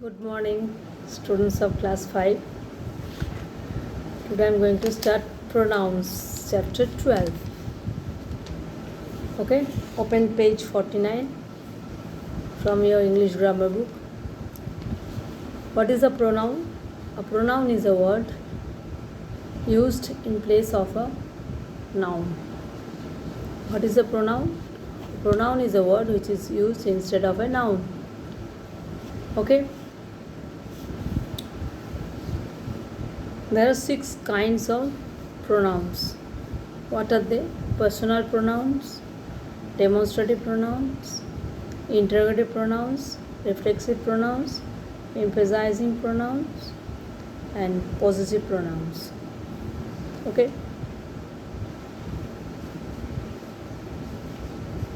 Good morning, students of class 5. Today I am going to start pronouns, chapter 12. Okay, open page 49 from your English grammar book. What is a pronoun? A pronoun is a word used in place of a noun. What is a pronoun? A pronoun is a word which is used instead of a noun. Okay. There are 6 kinds of pronouns. What are they? Personal pronouns, demonstrative pronouns, interrogative pronouns, reflexive pronouns, emphasizing pronouns, and possessive pronouns. Okay?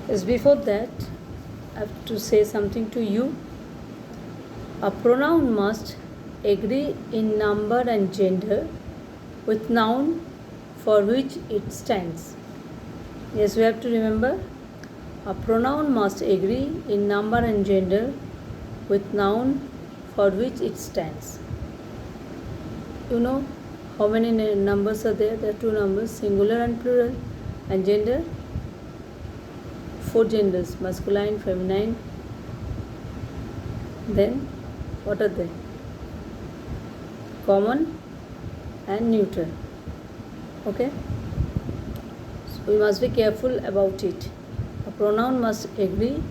Yes, before that, I have to say something to you. A pronoun must agree in number and gender with noun for which it stands. Yes, we have to remember, a pronoun must agree in number and gender with noun for which it stands. You know how many numbers are there? There are 2 numbers, singular and plural, and gender, 4 genders, masculine, feminine. Then what are they? Common and neutral. Okay, so we must be careful about it. A pronoun must agree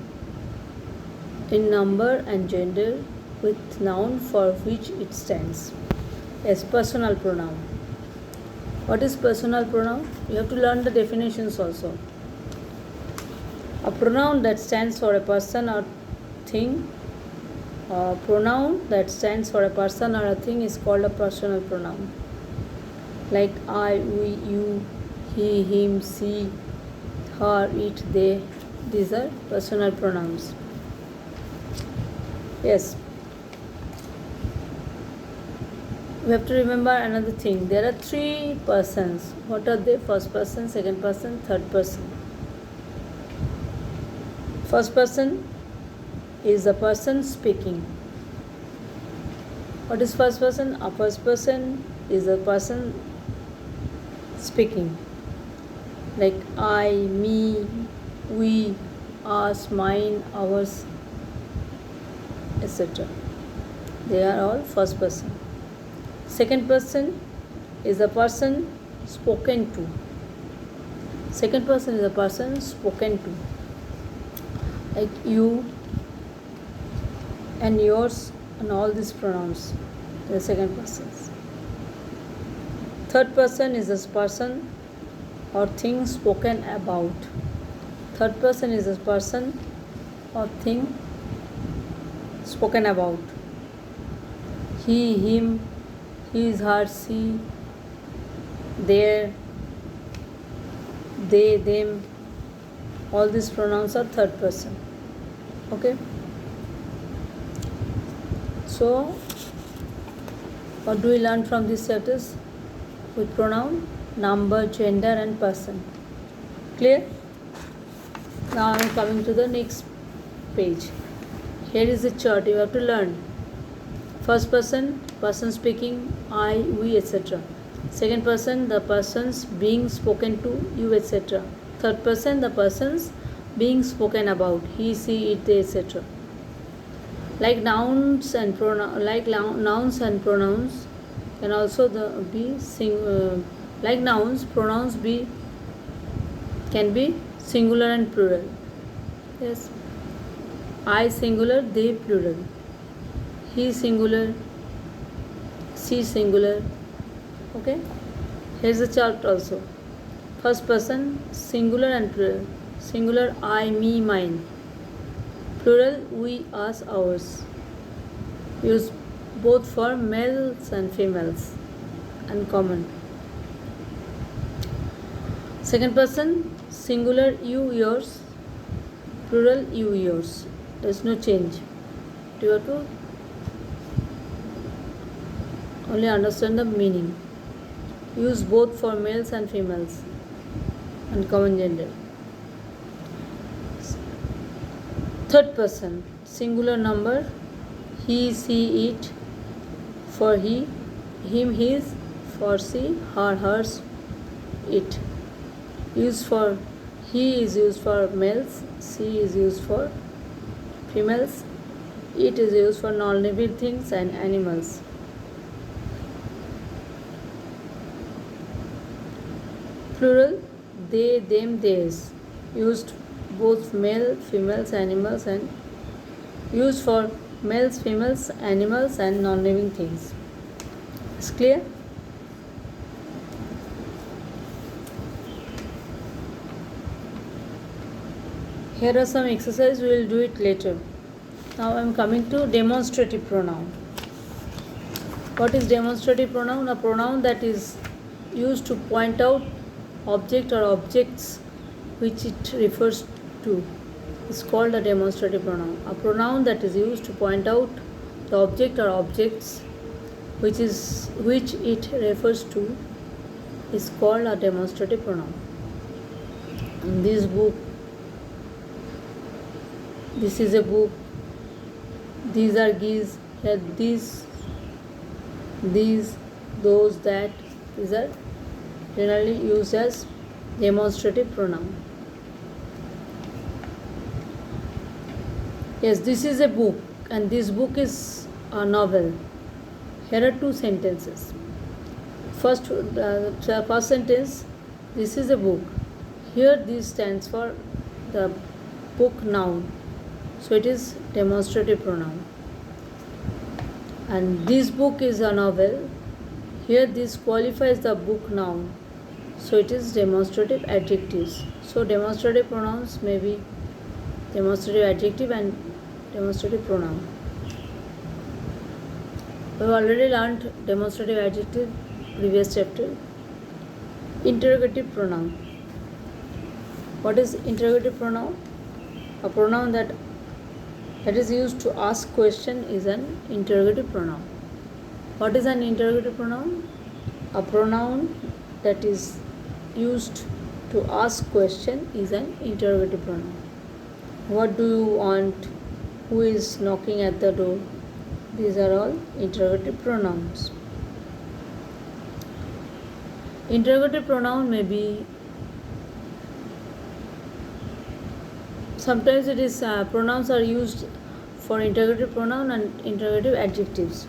in number and gender with noun for which it stands. Yes, personal pronoun. What is personal pronoun? You have to learn the definitions also. A pronoun that stands for a person or thing. A pronoun that stands for a person or a thing is called a personal pronoun. Like I, we, you, he, him, she, her, it, they. These are personal pronouns. Yes. We have to remember another thing. There are 3 persons. What are they? First person, second person, third person. First person is the person speaking. What is first person? A first person is the person speaking. Like I, me, we, us, mine, ours, etc. They are all first person. Second person is the person spoken to. Second person is the person spoken to. Like you and yours and all these pronouns, the second persons. Third person is this person or thing spoken about. Third person is this person or thing spoken about. He, him, his, her, she, their, they, them. All these pronouns are third person. Okay? So, what do we learn from these chapters? With pronoun, number, gender, and person. Clear? Now I am coming to the next page. Here is the chart you have to learn. First person, person speaking, I, we, etc. Second person, the persons being spoken to, you, etc. Third person, the persons being spoken about, he, she, it, they, etc. Like nouns and pronouns can also be like nouns, pronouns can be singular and plural. Yes, I singular, they plural, he singular, she singular. Okay, here's the chart also. First person, singular and plural. Singular, I, me, mine. Plural, we, us, ours. Use both for males and females. And common. Second person, singular, you, yours. Plural, you, yours. There is no change. You have to only understand the meaning. Use both for males and females. And common gender. Third person, singular number, he, she, it, for he, him, his, for she, her, hers, it. Used for he is used for males, she is used for females, it is used for non-living things and animals. Plural, they, them, theirs. Used both male, females, animals, and used for males, females, animals, and non-living things. It's clear? Here are some exercises, we will do it later. Now I am coming to demonstrative pronoun. What is demonstrative pronoun? A pronoun that is used to point out object or objects which it refers to is called a demonstrative pronoun. A pronoun that is used to point out the object or objects which it refers to is called a demonstrative pronoun. In this book, this is a book, these are geese, here these, those, that, these are generally used as demonstrative pronoun. Yes, this is a book and this book is a novel. Here are two sentences. First sentence, this is a book. Here this stands for the book noun. So it is demonstrative pronoun. And this book is a novel. Here this qualifies the book noun. So it is demonstrative adjectives. So demonstrative pronouns may be demonstrative adjective and demonstrative pronoun. We have already learned demonstrative adjective previous chapter. Interrogative pronoun. What is interrogative pronoun? A pronoun that is used to ask question is an interrogative pronoun. What is an interrogative pronoun? A pronoun that is used to ask question is an interrogative pronoun. What do you want? Who is knocking at the door? These are all interrogative pronouns. Interrogative pronoun may be, sometimes it is pronouns are used for interrogative pronoun and interrogative adjectives.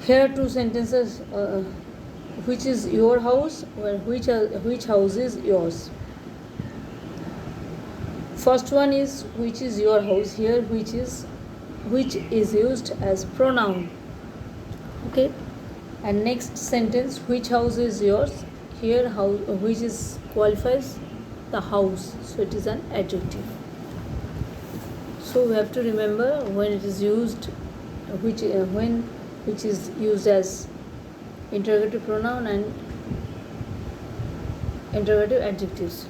Here are two sentences. Which is your house? Well, which house is yours? First one is which is your house. Here which is used as pronoun. Okay. And next sentence, which house is yours? Here which is qualifies the house. So it is an adjective. So we have to remember when it is used, which is used as interrogative pronoun and interrogative adjectives.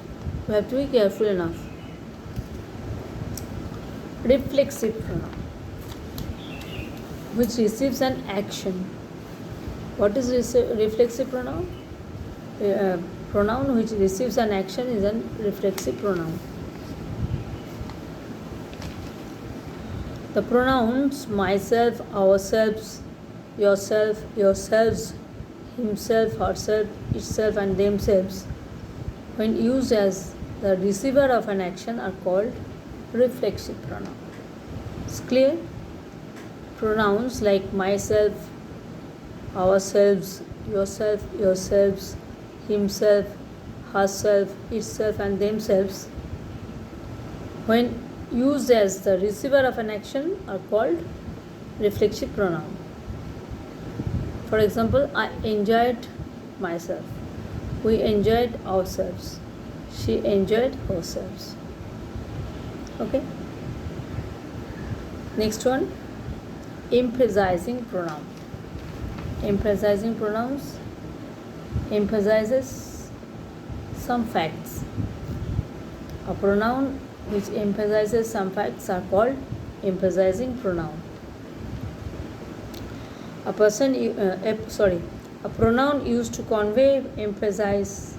We have to be careful enough. Reflexive pronoun, which receives an action. What is reflexive pronoun? Pronoun which receives an action is a reflexive pronoun. The pronouns myself, ourselves, yourself, yourselves, himself, herself, itself, and themselves, when used as the receiver of an action, are called reflexive pronoun. It's clear? Pronouns like myself, ourselves, yourself, yourselves, himself, herself, itself, and themselves, when used as the receiver of an action, are called reflexive pronoun. For example, I enjoyed myself. We enjoyed ourselves. She enjoyed herself. Okay. Next one, emphasizing pronoun. Emphasizing pronouns emphasizes some facts. A pronoun which emphasizes some facts are called emphasizing pronoun. A pronoun used to convey emphasize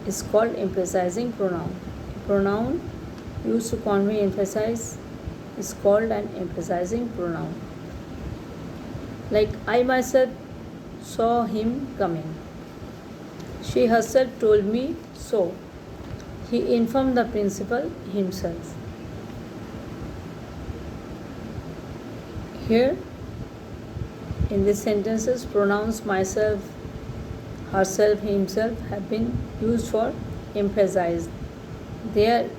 is called emphasizing pronoun. A pronoun used to convey emphasize is called an emphasizing pronoun. Like I myself saw him coming. She herself told me so. He informed the principal himself. Here, in these sentences, pronouns myself, herself, himself have been used for emphasize. They are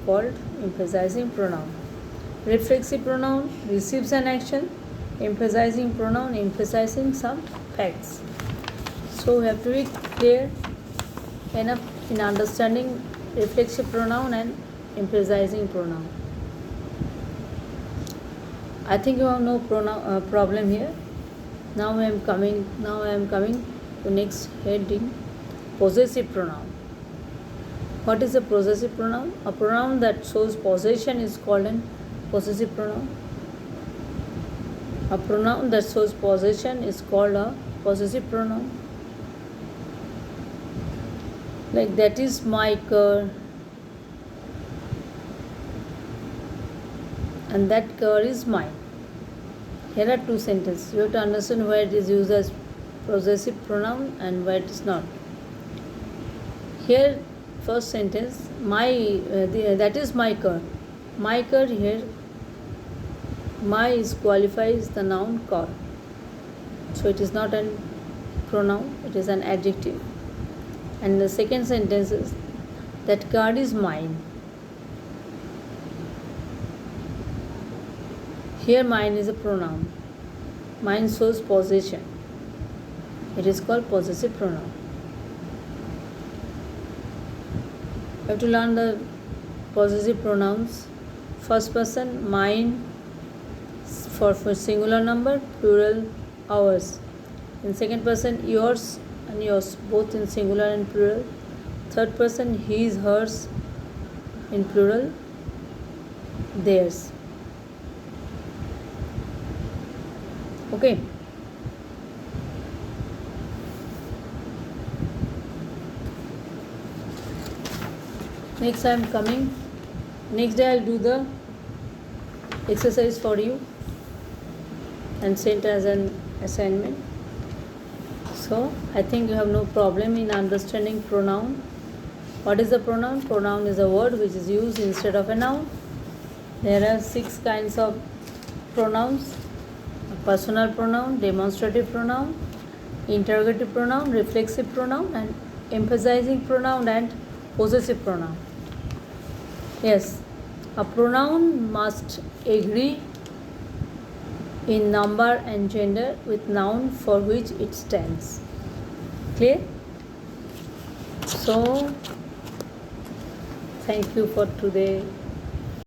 called emphasizing pronoun. Reflexive pronoun receives an action. Emphasizing pronoun emphasizing some facts. So we have to be clear enough in understanding reflexive pronoun and emphasizing pronoun. I think you have no problem here. Now I am coming to next heading, possessive pronoun. What is a possessive pronoun? A pronoun that shows possession is called an possessive pronoun. A pronoun that shows possession is called a possessive pronoun. Like that is my car, and that car is mine. Here are two sentences. You have to understand where it is used as possessive pronoun and where it is not. Here, first sentence, that is my car. My car here, my is qualifies the noun car. So it is not a pronoun, it is an adjective. And the second sentence is, that car is mine. Here mine is a pronoun. Mine shows possession. It is called possessive pronoun. You have to learn the possessive pronouns. First person, mine for singular number, plural, ours. In second person, yours and yours, both in singular and plural. Third person, his, hers, in plural, theirs. Okay. Next I am coming. Next day I will do the exercise for you and send as an assignment. So I think you have no problem in understanding pronoun. What is a pronoun? Pronoun is a word which is used instead of a noun. There are 6 kinds of pronouns: personal pronoun, demonstrative pronoun, interrogative pronoun, reflexive pronoun, and emphasizing pronoun and possessive pronoun. Yes, a pronoun must agree in number and gender with noun for which it stands. Clear? So, thank you for today.